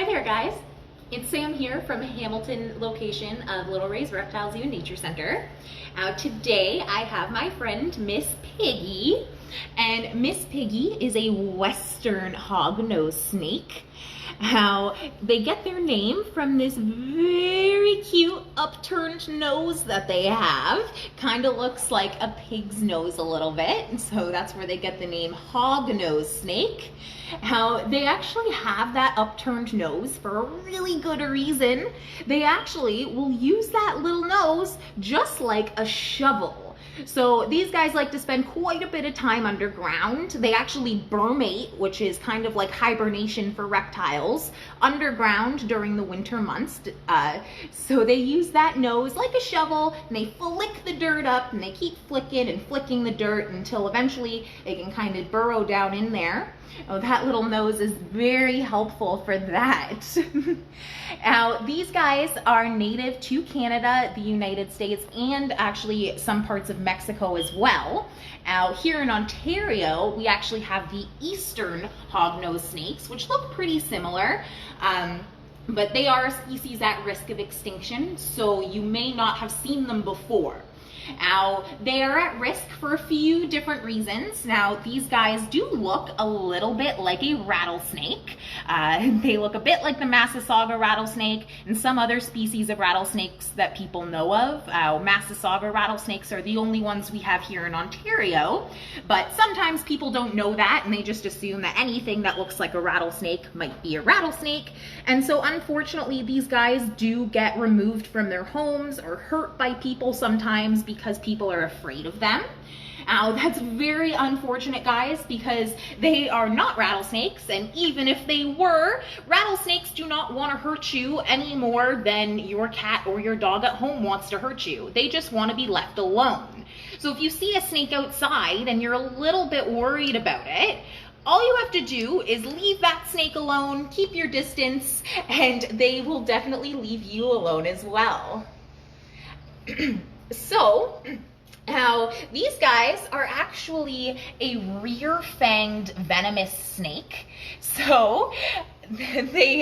Hi there, guys. It's Sam here from Hamilton location of Little Ray's Reptile Zoo and Nature Center. Today I have my friend Miss Piggy, and Miss Piggy is a western hognose snake. They get their name from this very cute upturned nose that they have. Kind of looks like a pig's nose a little bit, and so that's where they get the name hognose snake. They actually have that upturned nose for a really good reason. They actually will use that little nose just like a shovel. So these guys like to spend quite a bit of time underground. They actually brumate, which is kind of like hibernation for reptiles, underground during the winter months. So they use that nose like a shovel, and they flick the dirt up, and they keep flicking and flicking the dirt until eventually they can kind of burrow down in there. Oh, that little nose is very helpful for that. Now, these guys are native to Canada, the United States, and actually some parts of Mexico as well. Here in Ontario, we actually have the eastern hognose snakes, which look pretty similar. But they are a species at risk of extinction, so you may not have seen them before. Now, they are at risk for a few different reasons. Now, these guys do look a little bit like a rattlesnake. They look a bit like the Massasauga rattlesnake and some other species of rattlesnakes that people know of. Massasauga rattlesnakes are the only ones we have here in Ontario, but sometimes people don't know that and they just assume that anything that looks like a rattlesnake might be a rattlesnake. And so unfortunately, these guys do get removed from their homes or hurt by people sometimes because people are afraid of them. That's very unfortunate, guys, because they are not rattlesnakes, and even if they were, rattlesnakes do not want to hurt you any more than your cat or your dog at home wants to hurt you. They just want to be left alone. So if you see a snake outside and you're a little bit worried about it, all you have to do is leave that snake alone, keep your distance, and they will definitely leave you alone as well. So, now these guys are actually a rear-fanged venomous snake. So they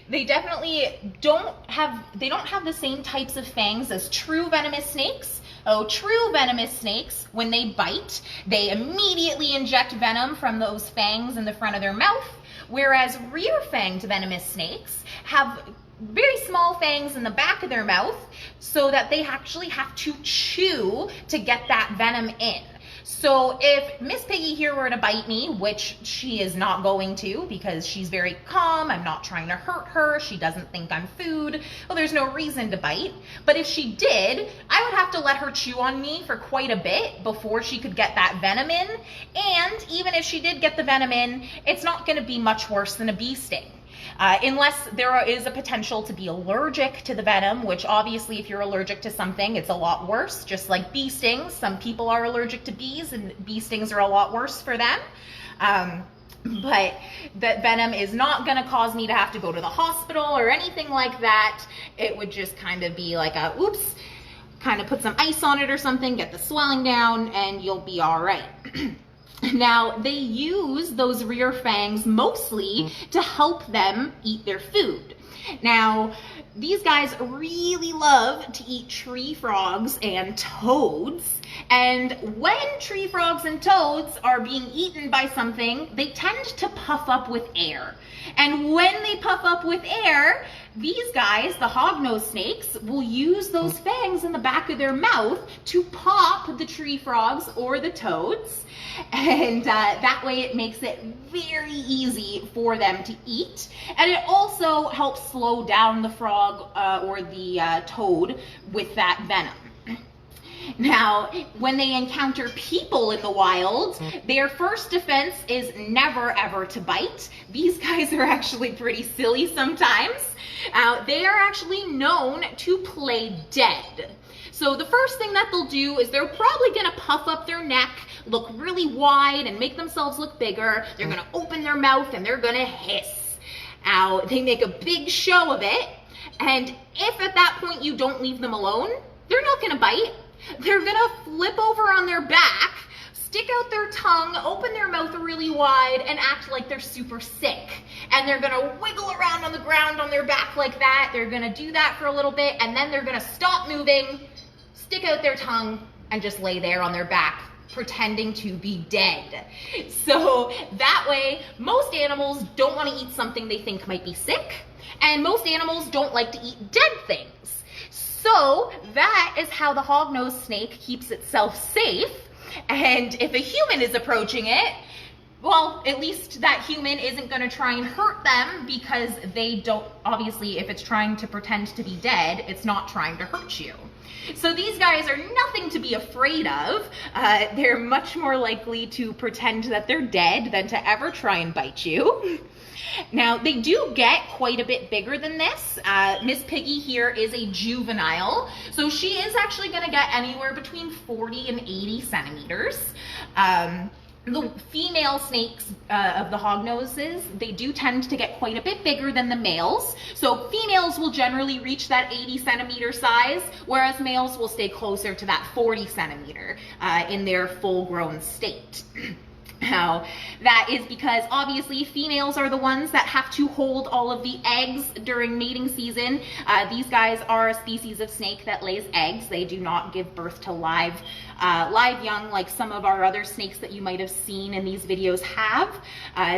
definitely don't have the same types of fangs as true venomous snakes. True venomous snakes, when they bite, they immediately inject venom from those fangs in the front of their mouth, whereas rear-fanged venomous snakes have very small fangs in the back of their mouth so that they actually have to chew to get that venom in. So if Miss Piggy here were to bite me, which she is not going to because she's very calm, I'm not trying to hurt her, she doesn't think I'm food, well, there's no reason to bite. But if she did, I would have to let her chew on me for quite a bit before she could get that venom in. And even if she did get the venom in, it's not going to be much worse than a bee sting. Unless there is a potential to be allergic to the venom, which obviously if you're allergic to something, it's a lot worse, just like bee stings. Some people are allergic to bees and bee stings are a lot worse for them. But that venom is not going to cause me to have to go to the hospital or anything like that. It would just kind of be like a, oops, kind of put some ice on it or something, get the swelling down, and you'll be all right. Now, they use those rear fangs mostly to help them eat their food. Now, these guys really love to eat tree frogs and toads. And when tree frogs and toads are being eaten by something, they tend to puff up with air. And when they puff up with air, these guys, the hognose snakes, will use those fangs in the back of their mouth to pop the tree frogs or the toads. And that way it makes it very easy for them to eat. And it also helps slow down the frog or the toad with that venom. Now, when they encounter people in the wild, their first defense is never ever to bite. These guys are actually pretty silly sometimes. They are actually known to play dead. So the first thing that they'll do is they're probably going to puff up their neck, look really wide and make themselves look bigger. They're going to open their mouth and they're going to hiss. They make a big show of it. And if at that point you don't leave them alone, they're not going to bite. They're going to flip over on their back, stick out their tongue, open their mouth really wide, and act like they're super sick. And they're gonna wiggle around on the ground on their back like that. They're gonna do that for a little bit, and then they're gonna stop moving, stick out their tongue, and just lay there on their back, pretending to be dead. So that way, most animals don't want to eat something they think might be sick, and most animals don't like to eat dead things. So that is how the hognose snake keeps itself safe. And if a human is approaching it, well, at least that human isn't going to try and hurt them, because they don't, obviously, if it's trying to pretend to be dead, it's not trying to hurt you. So these guys are nothing to be afraid of. They're much more likely to pretend that they're dead than to ever try and bite you. Now, they do get quite a bit bigger than this. Miss Piggy here is a juvenile, so she is actually going to get anywhere between 40 and 80 centimeters. The female snakes of the hognoses, they do tend to get quite a bit bigger than the males. So females will generally reach that 80 centimeter size, whereas males will stay closer to that 40 centimeter in their full grown state. Now, that is because obviously females are the ones that have to hold all of the eggs during mating season. These guys are a species of snake that lays eggs. They do not give birth to live young like some of our other snakes that you might have seen in these videos have.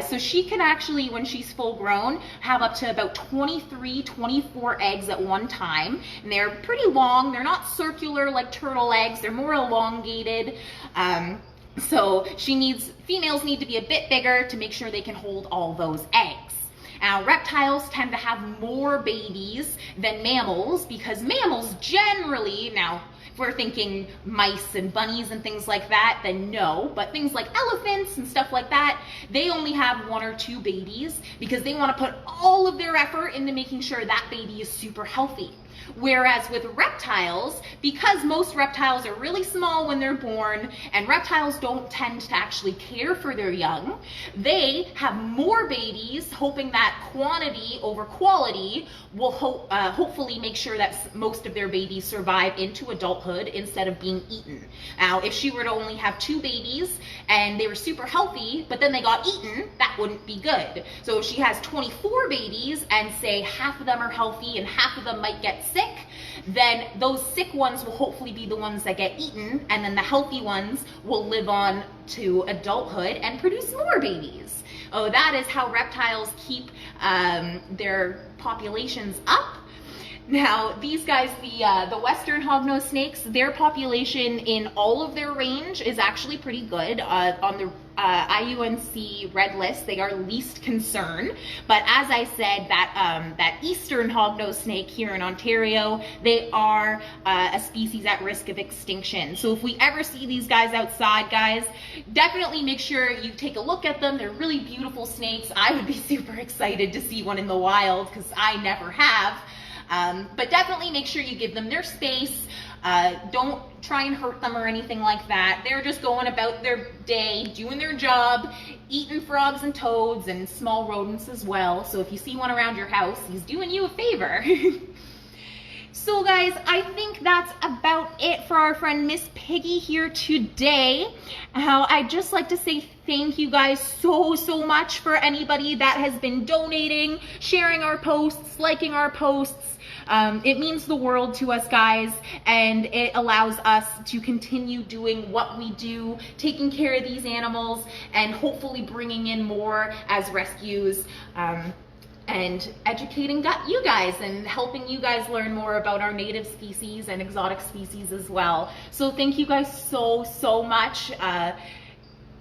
So she can actually, when she's full grown, have up to about 23, 24 eggs at one time. And they're pretty long. They're not circular like turtle eggs. They're more elongated. So females need to be a bit bigger to make sure they can hold all those eggs. Now, reptiles tend to have more babies than mammals, because mammals generally, now, if we're thinking mice and bunnies and things like that, then no. But things like elephants and stuff like that, they only have 1 or 2 babies, because they want to put all of their effort into making sure that baby is super healthy. Whereas with reptiles, because most reptiles are really small when they're born, and reptiles don't tend to actually care for their young, they have more babies, hoping that quantity over quality will hopefully make sure that most of their babies survive into adulthood instead of being eaten. Now, if she were to only have 2 babies and they were super healthy, but then they got eaten, that wouldn't be good. So if she has 24 babies and say half of them are healthy and half of them might get sick, then those sick ones will hopefully be the ones that get eaten, and then the healthy ones will live on to adulthood and produce more babies. Oh, that is how reptiles keep their populations up. Now, these guys, the western hognose snakes, their population in all of their range is actually pretty good. On the IUNC red list, they are least concern. But as I said, that eastern hognose snake here in Ontario, they are a species at risk of extinction. So if we ever see these guys outside, guys, definitely make sure you take a look at them. They're really beautiful snakes. I would be super excited to see one in the wild, because I never have. But definitely make sure you give them their space. Don't try and hurt them or anything like that. They're just going about their day, doing their job, eating frogs and toads and small rodents as well. So if you see one around your house, he's doing you a favor. So guys, I think that's about it for our friend Miss Piggy here today. I'd just like to say thank you guys so much for anybody that has been donating, sharing our posts, liking our posts. It means the world to us, guys, and it allows us to continue doing what we do, taking care of these animals, and hopefully bringing in more as rescues, and educating you guys and helping you guys learn more about our native species and exotic species as well. So thank you guys so much.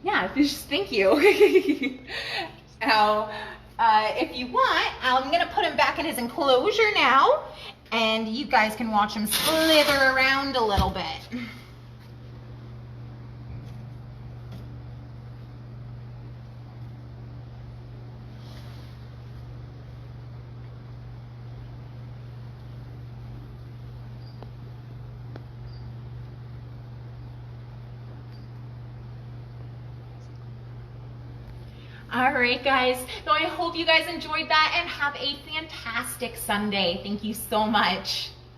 Yeah, just thank you. Now, if you want, I'm gonna put him back in his enclosure now, and you guys can watch him slither around a little bit. All right, guys. So I hope you guys enjoyed that and have a fantastic Sunday. Thank you so much.